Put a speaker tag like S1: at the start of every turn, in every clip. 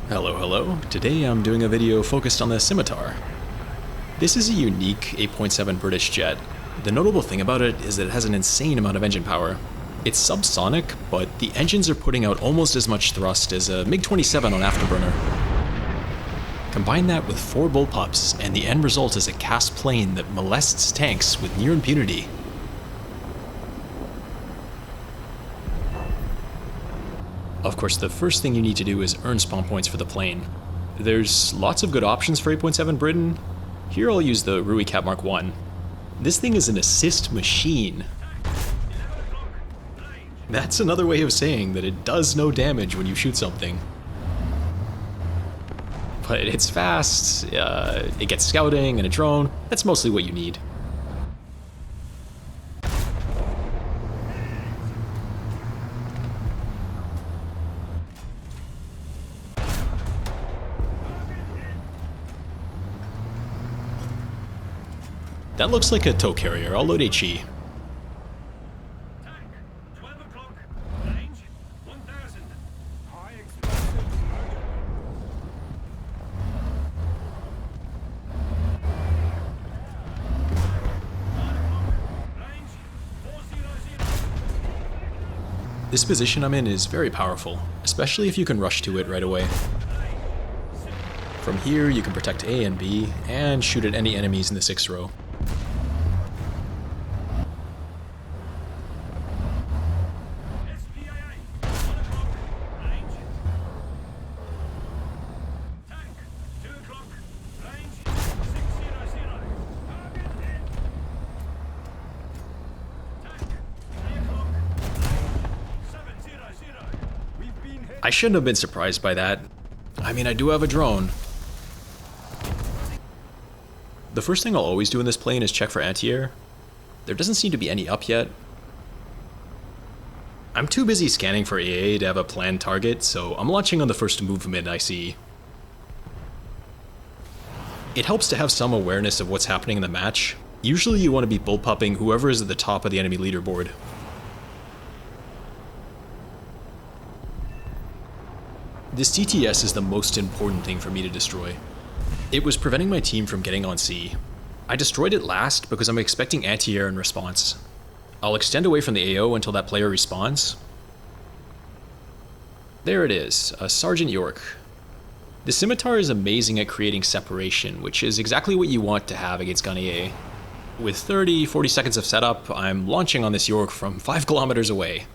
S1: Hello. Today I'm doing a video focused on the Scimitar. This is a unique 8.7 British jet. The notable thing about it is that it has an insane amount of engine power. It's subsonic, but the engines are putting out almost as much thrust as a MiG-27 on Afterburner. Combine that with 4 bullpups, and the end result is a CAS plane that molests tanks with near impunity. Of course, the first thing you need to do is earn spawn points for the plane. There's lots of good options for 8.7 Britain. Here I'll use the Rooikat Mark I. This thing is an assist machine. That's another way of saying that it does no damage when you shoot something. But it's fast, it gets scouting and a drone. That's mostly what you need. That looks like a tow carrier. I'll load HE.
S2: Tank, 12 o'clock, range 1000. High range 400.
S1: This position I'm in is very powerful, especially if you can rush to it right away. From here, you can protect A and B, and shoot at any enemies in the 6th row. I shouldn't have been surprised by that. I mean, I do have a drone. The first thing I'll always do in this plane is check for anti-air. There doesn't seem to be any up yet. I'm too busy scanning for AA to have a planned target, so I'm launching on the first movement I see. It helps to have some awareness of what's happening in the match. Usually you want to be bullpupping whoever is at the top of the enemy leaderboard. This TTS is the most important thing for me to destroy. It was preventing my team from getting on C. I destroyed it last because I'm expecting anti-air in response. I'll extend away from the AO until that player respawns. There it is, a Sergeant York. The Scimitar is amazing at creating separation, which is exactly what you want to have against gun AA. With 30-40 seconds of setup, I'm launching on this York from 5 kilometers away.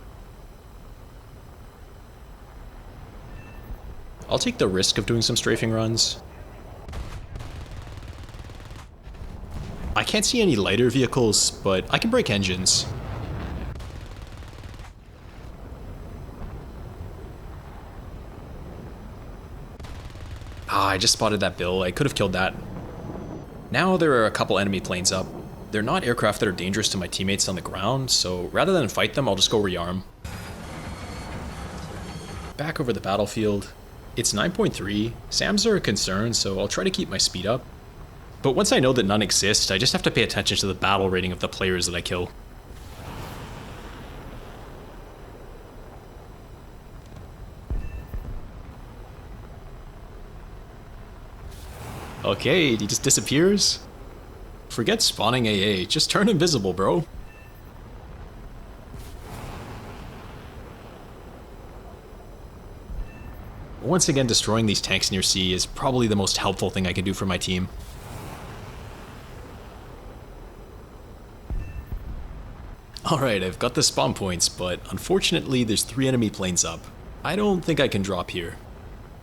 S1: I'll take the risk of doing some strafing runs. I can't see any lighter vehicles, but I can break engines. I just spotted that bill. I could have killed that. Now there are a couple enemy planes up. They're not aircraft that are dangerous to my teammates on the ground, so rather than fight them, I'll just go rearm. Back over the battlefield. It's 9.3, SAMs are a concern, so I'll try to keep my speed up. But once I know that none exist, I just have to pay attention to the battle rating of the players that I kill. Okay, he just disappears? Forget spawning AA, just turn invisible, bro. Once again, destroying these tanks near C is probably the most helpful thing I can do for my team. Alright, I've got the spawn points, but unfortunately there's 3 enemy planes up. I don't think I can drop here.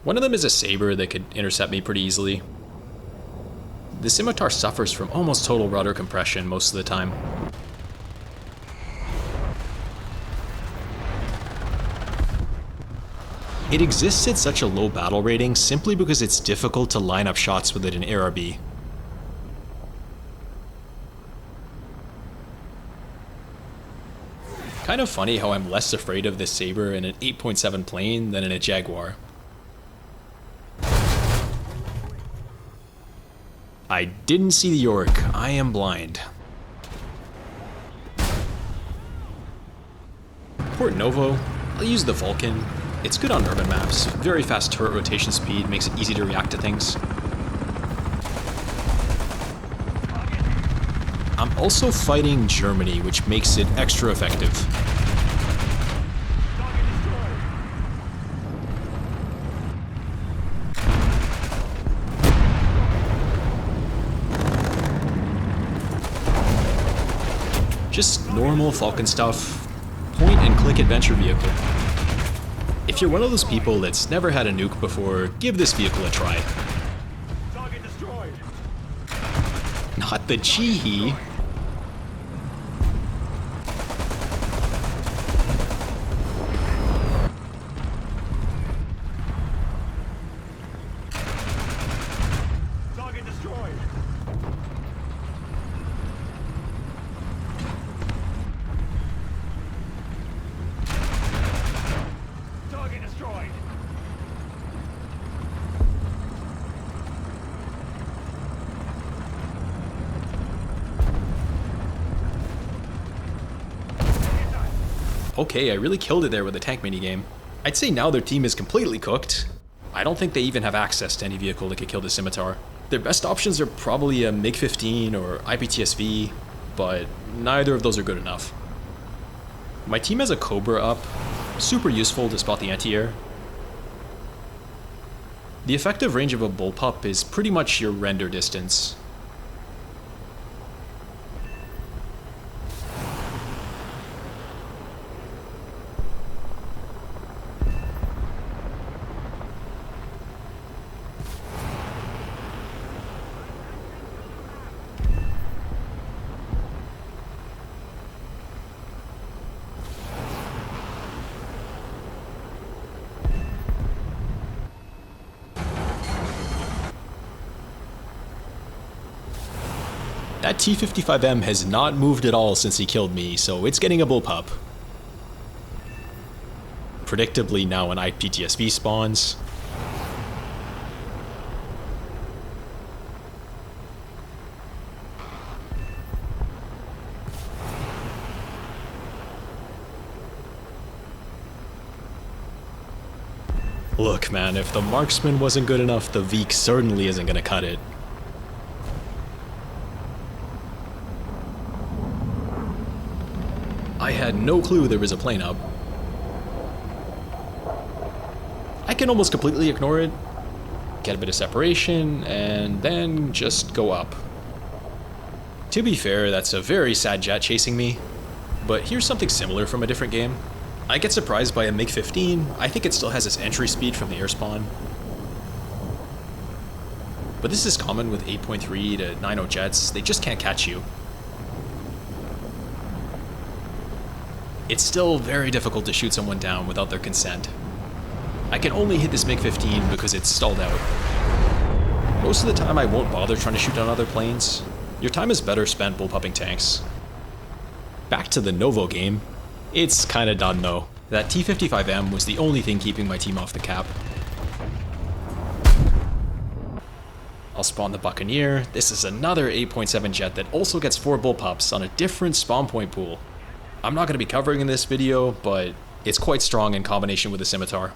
S1: One of them is a Sabre that could intercept me pretty easily. The Scimitar suffers from almost total rudder compression most of the time. It exists at such a low battle rating simply because it's difficult to line up shots with it in ARB. Kind of funny how I'm less afraid of this Sabre in an 8.7 plane than in a Jaguar. I didn't see the York. I am blind. Port Novo. I'll use the Falcon. It's good on urban maps. Very fast turret rotation speed makes it easy to react to things. I'm also fighting Germany, which makes it extra effective. Just normal Falcon stuff, point and click adventure vehicle. If you're one of those people that's never had a nuke before, give this vehicle a try.
S2: Target destroyed.
S1: Not the Chi-He.
S2: Target destroyed. Target destroyed.
S1: Okay, I really killed it there with the tank minigame. I'd say now their team is completely cooked. I don't think they even have access to any vehicle that could kill the Scimitar. Their best options are probably a MiG-15 or IPTSV, but neither of those are good enough. My team has a Cobra up, super useful to spot the anti-air. The effective range of a bullpup is pretty much your render distance. That T-55M has not moved at all since he killed me, so it's getting a bullpup. Predictably, now an IPTSV spawns. Look, man, if the marksman wasn't good enough, the Veek certainly isn't gonna cut it. I had no clue there was a plane up. I can almost completely ignore it, get a bit of separation, and then just go up. To be fair, that's a very sad jet chasing me, but here's something similar from a different game. I get surprised by a MiG-15. I think it still has its entry speed from the air spawn. But this is common with 8.3 to 9.0 jets, they just can't catch you. It's still very difficult to shoot someone down without their consent. I can only hit this MiG-15 because it's stalled out. Most of the time I won't bother trying to shoot down other planes. Your time is better spent bullpupping tanks. Back to the Novo game. It's kinda done though. That T-55M was the only thing keeping my team off the cap. I'll spawn the Buccaneer. This is another 8.7 jet that also gets 4 bullpups on a different spawn point pool. I'm not going to be covering in this video, but it's quite strong in combination with the Scimitar.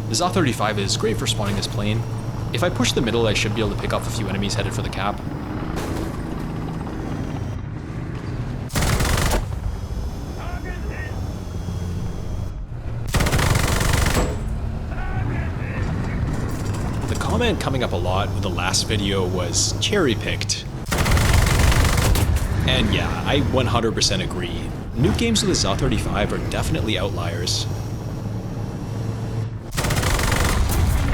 S1: The ZA-35 is great for spawning this plane. If I push the middle, I should be able to pick off a few enemies headed for the cap. The comment coming up a lot with the last video was cherry-picked. And yeah, I 100% agree. Nuke games with the ZA-35 are definitely outliers.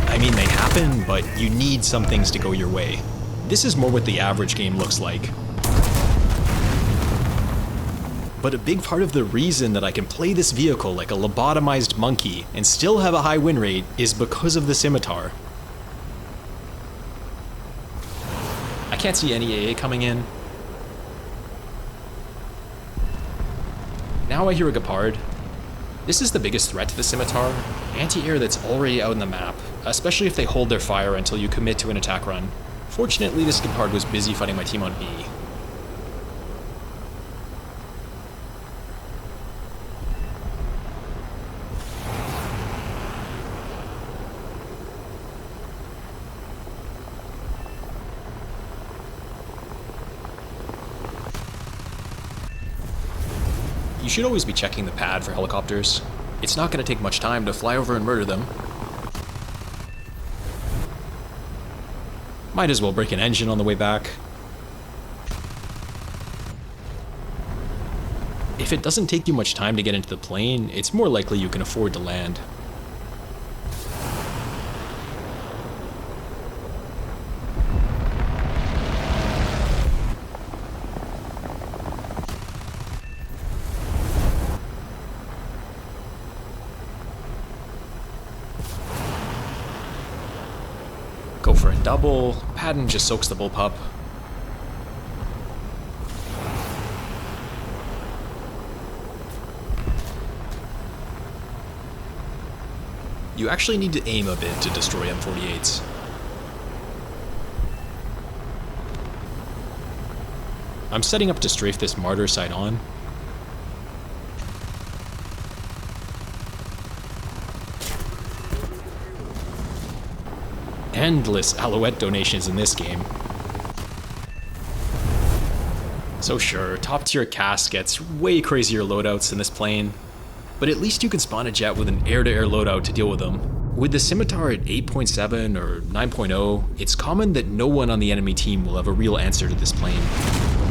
S1: I mean, they happen, but you need some things to go your way. This is more what the average game looks like. But a big part of the reason that I can play this vehicle like a lobotomized monkey and still have a high win rate is because of the Scimitar. I can't see any AA coming in. Now I hear a Gepard. This is the biggest threat to the Scimitar. Anti-air that's already out in the map, especially if they hold their fire until you commit to an attack run. Fortunately, this Gepard was busy fighting my team on B. should always be checking the pad for helicopters. It's not going to take much time to fly over and murder them. Might as well break an engine on the way back. If it doesn't take you much time to get into the plane, it's more likely you can afford to land. Go for a double. Patton just soaks the bullpup. You actually need to aim a bit to destroy M48s. I'm setting up to strafe this Martyr side on. Endless Alouette donations in this game. So sure, top tier CAS gets way crazier loadouts in this plane, but at least you can spawn a jet with an air-to-air loadout to deal with them. With the Scimitar at 8.7 or 9.0, it's common that no one on the enemy team will have a real answer to this plane.